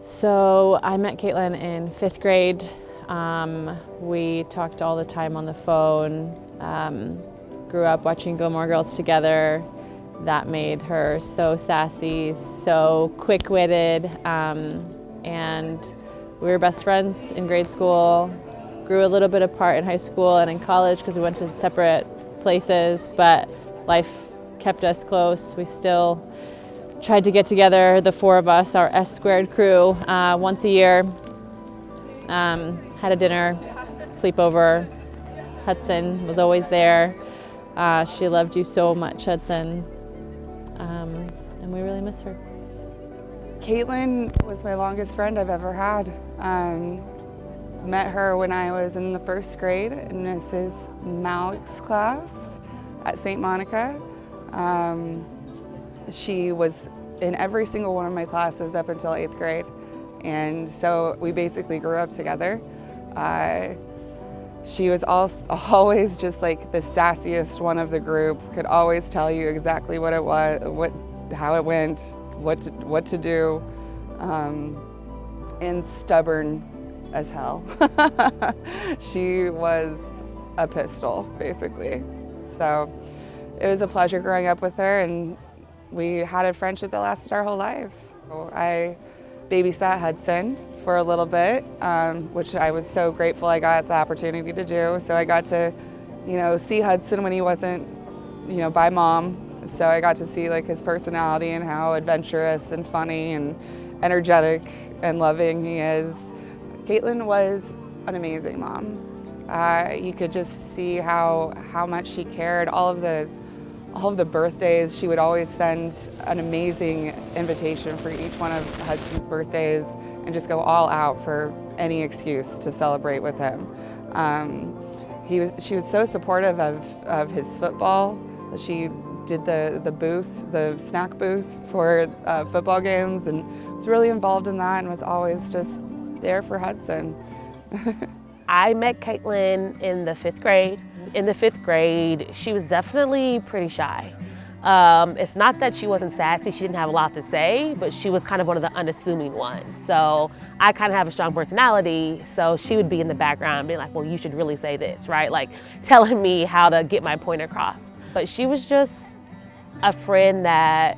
So I met Kaitlin in 5th grade. We talked all the time on the phone, grew up watching Gilmore Girls together. That made her so sassy, so quick-witted, and we were best friends in grade school, grew a little bit apart in high school and in college because we went to separate places, but life kept us close. We still tried to get together, the four of us, our S-squared crew, once a year. Had a dinner, sleepover. Hudson was always there. She loved you so much, Hudson, and we really miss her. Kaitlin was my longest friend I've ever had. Met her when I was in the 1st grade in Mrs. Malik's class at St. Monica. She was in every single one of my classes up until 8th grade. And so we basically grew up together. She was always just like the sassiest one of the group, could always tell you exactly what it was, how it went, what to do, and stubborn as hell. She was a pistol, basically. So it was a pleasure growing up with her, and we had a friendship that lasted our whole lives. I babysat Hudson for a little bit, which I was so grateful I got the opportunity to do. So I got to, see Hudson when he wasn't, by mom. So I got to see like his personality and how adventurous and funny and energetic and loving he is. Kaitlin was an amazing mom. You could just see how much she cared. All of the birthdays, she would always send an amazing invitation for each one of Hudson's birthdays and just go all out for any excuse to celebrate with him. She was so supportive of his football. She did the snack booth for football games, and was really involved in that and was always just there for Hudson. I met Kaitlin in the 5th grade. In the 5th grade, she was definitely pretty shy. It's not that she wasn't sassy, she didn't have a lot to say, but she was kind of one of the unassuming ones. So I kind of have a strong personality, so she would be in the background being like, well, you should really say this, right? Like telling me how to get my point across. But she was just a friend that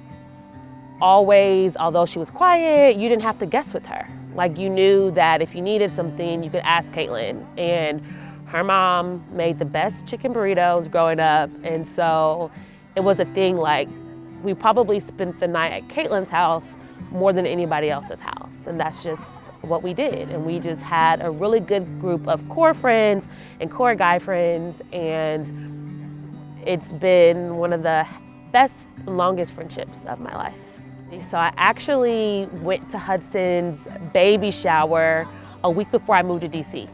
always, although she was quiet, you didn't have to guess with her. Like you knew that if you needed something, you could ask Kaitlin. And her mom made the best chicken burritos growing up. And so it was a thing, like we probably spent the night at Kaitlin's house more than anybody else's house. And that's just what we did. And we just had a really good group of core friends and core guy friends. And it's been one of the best, longest friendships of my life. So I actually went to Hudson's baby shower a week before I moved to DC.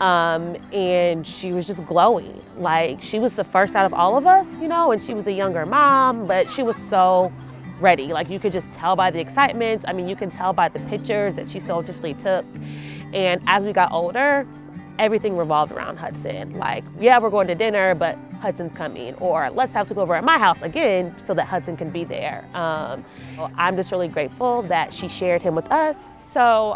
And she was just glowing. Like she was the first out of all of us, and she was a younger mom, but she was so ready. Like you could just tell by the excitement. I mean, you can tell by the pictures that she so justly took. And as we got older, everything revolved around Hudson. Like, yeah, we're going to dinner, but Hudson's coming, or let's have sleepover at my house again so that Hudson can be there. I'm just really grateful that she shared him with us. So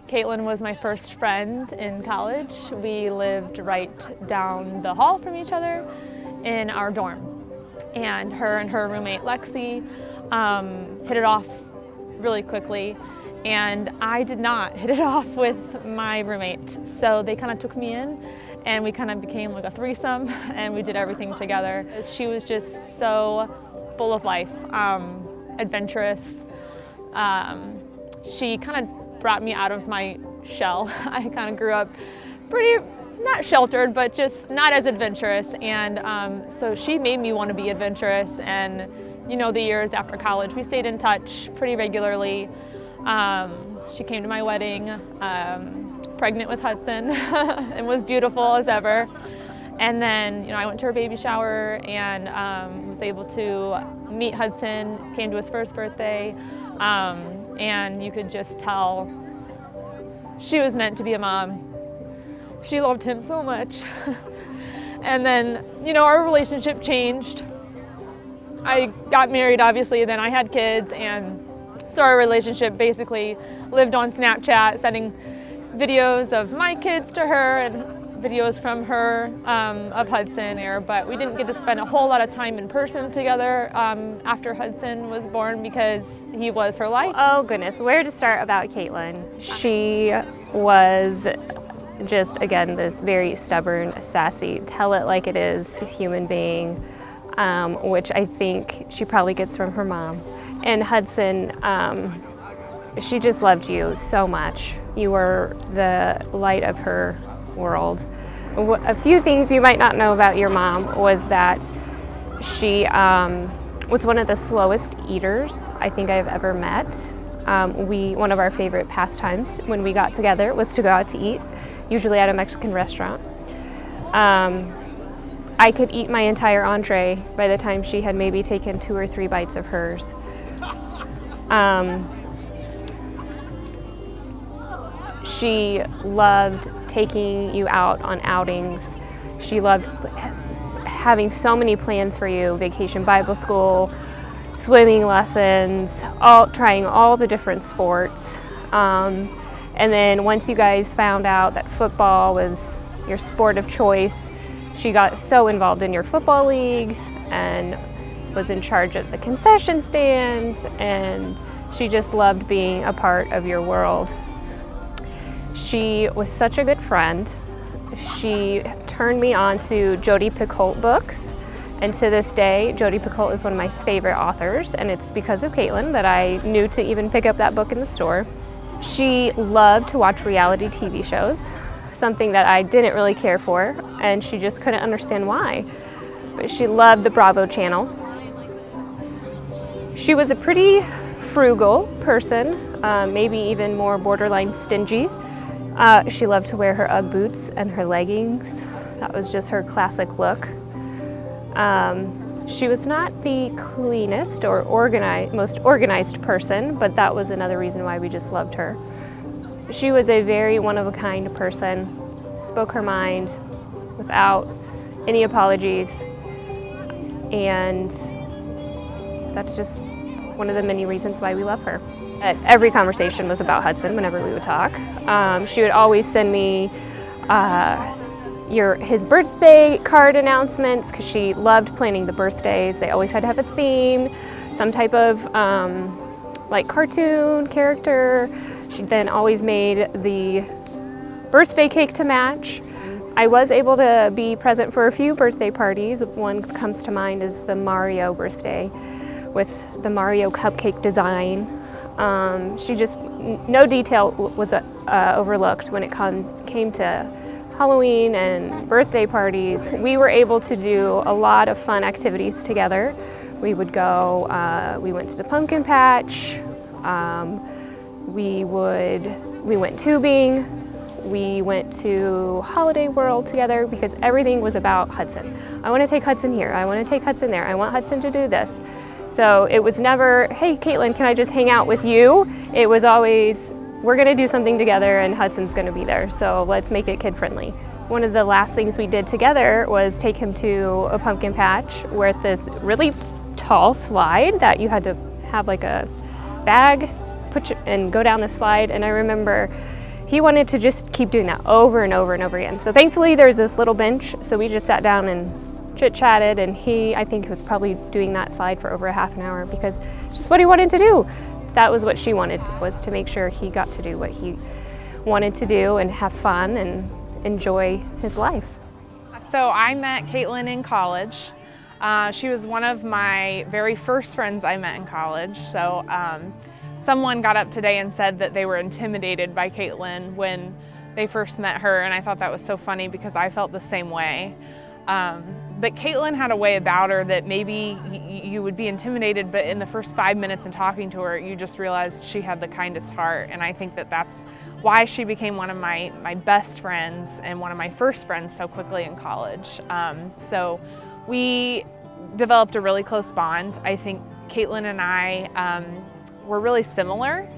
Kaitlin was my first friend in college. We lived right down the hall from each other in our dorm. And her roommate Lexi hit it off really quickly. And I did not hit it off with my roommate. So they kind of took me in and we kind of became like a threesome and we did everything together. She was just so full of life, adventurous. She kind of brought me out of my shell. I kind of grew up pretty, not sheltered, but just not as adventurous. And so she made me want to be adventurous. And the years after college, we stayed in touch pretty regularly. She came to my wedding, pregnant with Hudson, and was beautiful as ever. And then, I went to her baby shower and was able to meet Hudson, came to his first birthday, and you could just tell she was meant to be a mom. She loved him so much. And then, our relationship changed. I got married, obviously, then I had kids, and So our relationship basically lived on Snapchat, sending videos of my kids to her and videos from her of Hudson there, but we didn't get to spend a whole lot of time in person together after Hudson was born because he was her life. Oh goodness, where to start about Kaitlin? She was just, again, this very stubborn, sassy, tell it like it is human being, which I think she probably gets from her mom. And Hudson, she just loved you so much. You were the light of her world. A few things you might not know about your mom was that she was one of the slowest eaters I think I've ever met. One of our favorite pastimes when we got together was to go out to eat, usually at a Mexican restaurant. I could eat my entire entree by the time she had maybe taken 2 or 3 bites of hers. She loved taking you out on outings. She loved having so many plans for you, vacation Bible school, swimming lessons, trying all the different sports. And then once you guys found out that football was your sport of choice, she got so involved in your football league and was in charge of the concession stands, and she just loved being a part of your world. She was such a good friend. She turned me on to Jodi Picoult books, and to this day, Jodi Picoult is one of my favorite authors, and it's because of Kaitlin that I knew to even pick up that book in the store. She loved to watch reality TV shows, something that I didn't really care for, and she just couldn't understand why. But she loved the Bravo channel. She was a pretty frugal person, maybe even more borderline stingy. She loved to wear her Ugg boots and her leggings. That was just her classic look. She was not the cleanest or most organized person, but that was another reason why we just loved her. She was a very one-of-a-kind person, spoke her mind without any apologies, and that's just one of the many reasons why we love her. Every conversation was about Hudson whenever we would talk. She would always send me his birthday card announcements because she loved planning the birthdays. They always had to have a theme, some type of like cartoon character. She then always made the birthday cake to match. I was able to be present for a few birthday parties. One comes to mind is the Mario birthday with the Mario cupcake design. She just, no detail was overlooked when it came to Halloween and birthday parties. We were able to do a lot of fun activities together. We would go, we went to the pumpkin patch, we went tubing, we went to Holiday World together because everything was about Hudson. I want to take Hudson here, I want to take Hudson there, I want Hudson to do this. So it was never, hey Kaitlin, can I just hang out with you? It was always, we're gonna do something together and Hudson's gonna be there, so let's make it kid friendly. One of the last things we did together was take him to a pumpkin patch with this really tall slide that you had to have like a bag and go down the slide, and I remember he wanted to just keep doing that over and over and over again. So thankfully there's this little bench, so we just sat down and chit-chatted, and I think was probably doing that slide for over a half an hour because it's just what he wanted to do. That was what she wanted, was to make sure he got to do what he wanted to do and have fun and enjoy his life. So I met Kaitlin in college. She was one of my very first friends I met in college. So someone got up today and said that they were intimidated by Kaitlin when they first met her, and I thought that was so funny because I felt the same way. But Kaitlin had a way about her that maybe you would be intimidated, but in the first 5 minutes in talking to her, you just realized she had the kindest heart. And I think that that's why she became one of my best friends and one of my first friends so quickly in college. So we developed a really close bond. I think Kaitlin and I were really similar.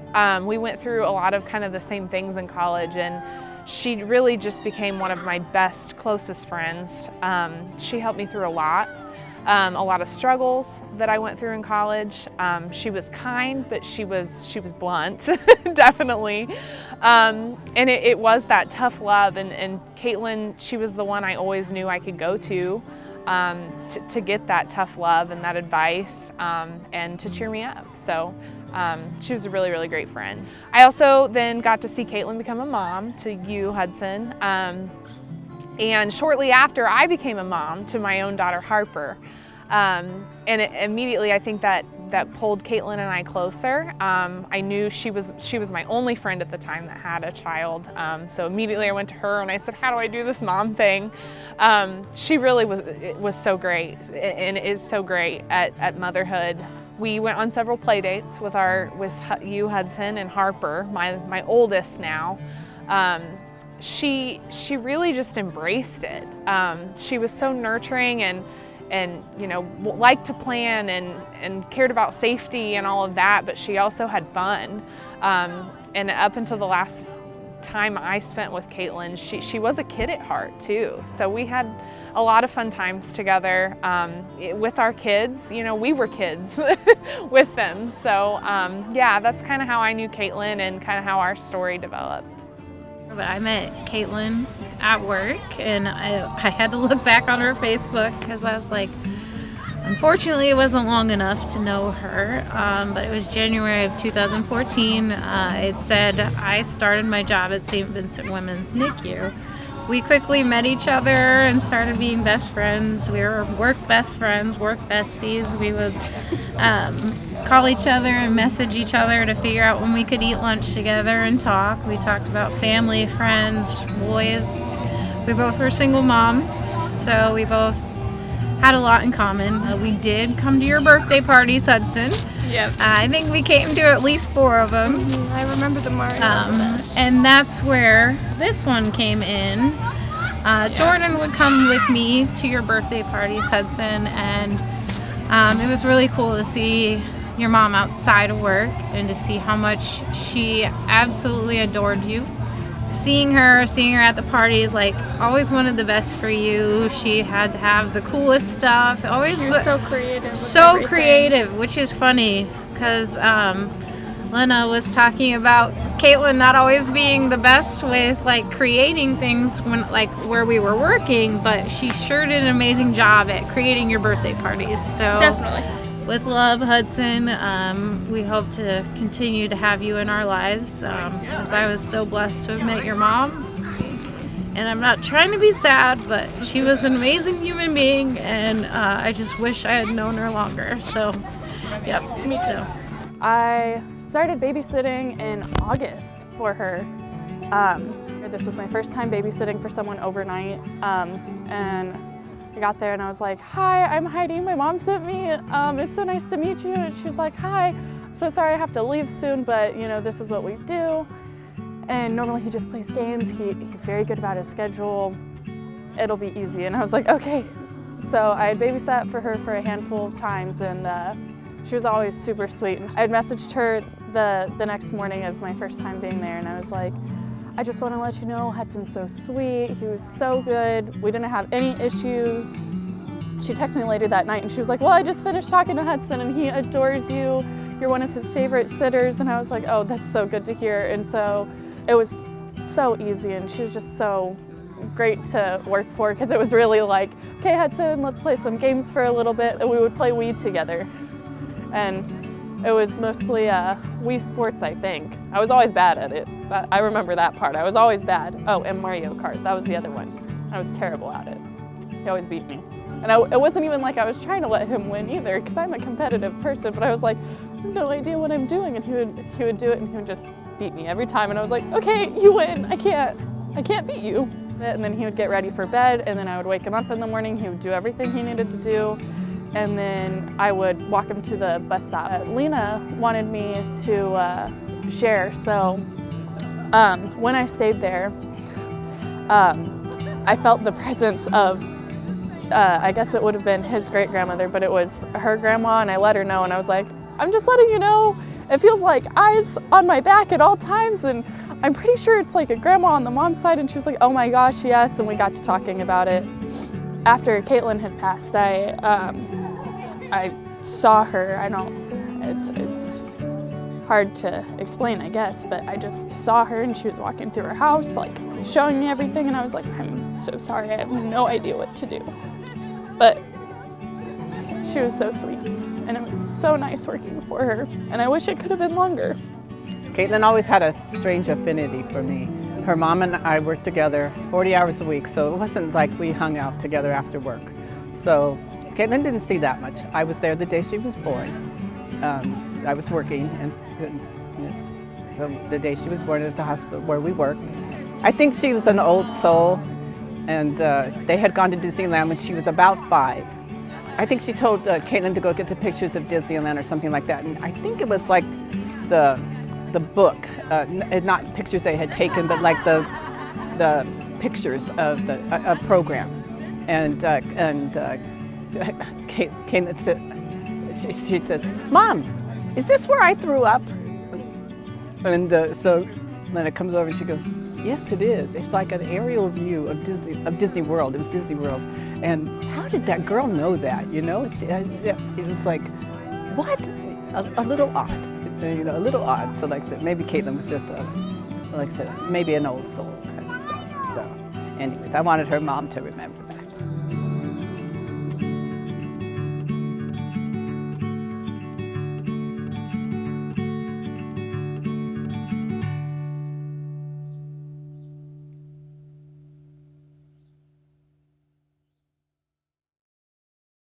We went through a lot of kind of the same things in college, and she really just became one of my best, closest friends. She helped me through a lot. a lot of struggles that I went through in college. She was kind, but she was blunt, definitely. And it was that tough love. And Kaitlin, she was the one I always knew I could go to get that tough love and that advice and to cheer me up. So she was a really, really great friend. I also then got to see Kaitlin become a mom to you, Hudson. And shortly after, I became a mom to my own daughter, Harper. And immediately, I think that pulled Kaitlin and I closer. I knew she was my only friend at the time that had a child. So immediately I went to her and I said, how do I do this mom thing? She really was so great and is so great at motherhood. We went on several play dates with you, Hudson, and Harper, my oldest now. She really just embraced it. She was so nurturing and you know, liked to plan and cared about safety and all of that, but she also had fun. And up until the last time I spent with Kaitlin, she was a kid at heart too. So we had a lot of fun times together with our kids. You know, we were kids with them. So yeah, that's kind of how I knew Kaitlin and kind of how our story developed. But I met Kaitlin at work, and I had to look back on her Facebook because I was like, unfortunately it wasn't long enough to know her, but it was January of 2014. It said I started my job at St. Vincent Women's NICU. We quickly met each other and started being best friends. We were work best friends, work besties. We would call each other and message each other to figure out when we could eat lunch together and talk. We talked about family, friends, boys. We both were single moms, so we both had a lot in common. We did come to your birthday parties, Hudson. Yep. I think we came to at least 4 of them. I remember the Mario. And that's where this one came in. Jordan would come with me to your birthday parties, Hudson, and it was really cool to see your mom outside of work and to see how much she absolutely adored you. Seeing her at the parties, like, always wanted the best for you. She had to have the coolest stuff. Always so creative. So creative, which is funny because Lena was talking about Kaitlin not always being the best with like creating things when where we were working, but she sure did an amazing job at creating your birthday parties. So Definitely. With love, Hudson, we hope to continue to have you in our lives because I was so blessed to have met your mom. And I'm not trying to be sad, but she was an amazing human being, and I just wish I had known her longer. So, yep, me too. I started babysitting in August for her. This was my first time babysitting for someone overnight, and I got there and I was like, hi, I'm Heidi, my mom sent me, it's so nice to meet you. And she was like, hi, I'm so sorry I have to leave soon, but you know, this is what we do. And normally he just plays games. He's very good about his schedule. It'll be easy. And I was like, okay. So I had babysat for her for a handful of times, and she was always super sweet. And I had messaged her the next morning of my first time being there, and I was like, I just want to let you know Hudson's so sweet. He was so good. We didn't have any issues. She texted me later that night and she was like, well, I just finished talking to Hudson and he adores you. You're one of his favorite sitters. And I was like, oh, that's so good to hear. And so it was so easy, and she was just so great to work for because it was really like, okay, Hudson, let's play some games for a little bit. And we would play Wii together. And it was mostly Wii Sports, I think. I was always bad at it. I remember that part. I was always bad. Oh, and Mario Kart. That was the other one. I was terrible at it. He always beat me. And it wasn't even like I was trying to let him win either, because I'm a competitive person, but I was like, I have no idea what I'm doing. And he would do it and he would just beat me every time. And I was like, okay, you win. I can't beat you. And then he would get ready for bed, and then I would wake him up in the morning. He would do everything he needed to do. And then I would walk him to the bus stop. Lena wanted me to share, so when I stayed there, I felt the presence of, I guess it would have been his great-grandmother, but it was her grandma, and I let her know, and I was like, I'm just letting you know, it feels like eyes on my back at all times, and I'm pretty sure it's like a grandma on the mom's side. And she was like, oh my gosh, yes, and we got to talking about it. After Kaitlin had passed, I I saw her. It's hard to explain, I guess, but I just saw her and she was walking through her house, like showing me everything, and I was like, I'm so sorry, I have no idea what to do. But she was so sweet, and it was so nice working for her, and I wish it could have been longer. Kaitlin always had a strange affinity for me. Her mom and I worked together 40 hours a week, so it wasn't like we hung out together after work. So Kaitlin didn't see that much. I was there the day she was born. I was working, and so the day she was born at the hospital where we worked. I think she was an old soul, and they had gone to Disneyland when she was about 5. I think she told Kaitlin to go get the pictures of Disneyland or something like that, and I think it was like the book, not pictures they had taken, but like the pictures of the program, and Kaitlin said, she says, "Mom, is this where I threw up?" And so then it comes over and she goes, "Yes, it is. It's like an aerial view of Disney World. It was Disney World." And how did that girl know that? You know, it was like, what? A little odd, you know, a little odd. So like I said, maybe Kaitlin was just like I said, maybe an old soul kind of stuff. So, anyways, I wanted her mom to remember that.